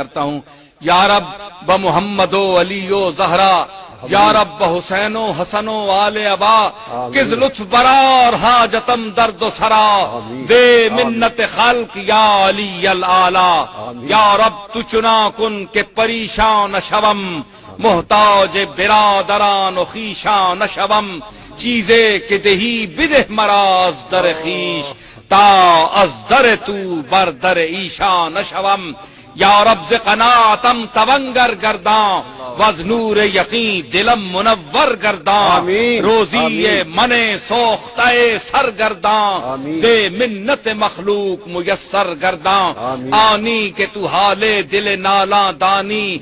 کرتا ہوں یا رب بمحمد و علی و زہرا، یا رب بحسین و حسن و آل ابا، کس لطف برار حاجتم درد و سرا، بے منت خلق یا علی الاعلی، یا رب تو چنا کن کہ پریشان شوم، محتاج برادران و خیشان شوم، چیزے کہ دہی بدہ مراز در خیش، تا از در تو بر در ایشان شوم، یا رب ز قناعتم تونگر گرداں، وز نور یقین دلم منور گرداں، روزی من سوختہ سرگرداں، بے منت مخلوق میسر گرداں، آنی کہ تو حال دل نالاں دانی،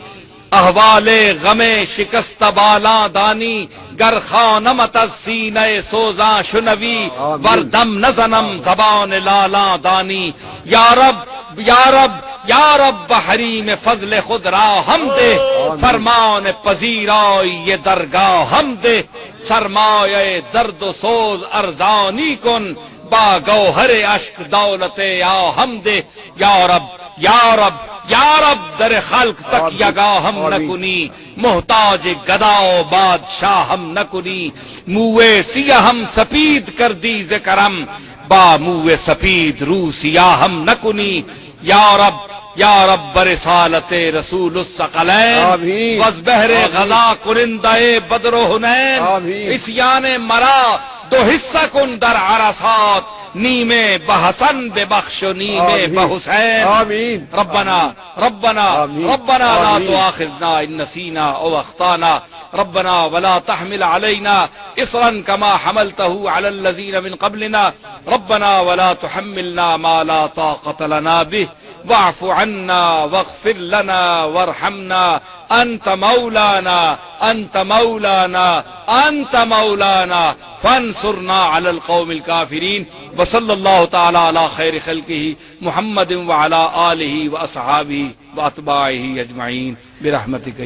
احوال غم شکست بالاں دانی، گر خانمت از سینہ سوزاں شنوی، وردم نزنم زبان لالاں دانی، یا رب یا رب یا رب حریم فضل خود را ہم دے، فرمان پذیرائی یہ درگاہ ہم دے، سرمایہ درد و سوز ارزانی کن، با گوہر اشک دولت یا ہم دے، یا رب یا رب یا رب در خلق تک یگا ہم نکنی، محتاج گدا و بادشاہ ہم نکنی، موے سیاہ ہم سپید کر دی ز کرم، با موے سپید رو سیاہ ہم نکنی، یا رب برسالت رسول الثقلین، وز بحر غلا کنندہ بدر و حنین، اسیان مرا دو حصہ کن در عرصات، نیم بحسن ببخش و نیم بحسین، ربنا لا تؤاخذنا ان نسینا او اخطانا، ربنا ولا تحمل علينا اصرا كما حملته على الذين من قبلنا، ربنا ولا تحملنا ما لا طاقة لنا به، واعف عنا واغفر لنا وارحمنا، انت مولانا انت مولانا انت مولانا، فانصرنا على القوم الكافرين، وصلى الله تعالى على خير خلقه محمد وعلى آله وأصحابه وأتباعه أجمعين برحمتك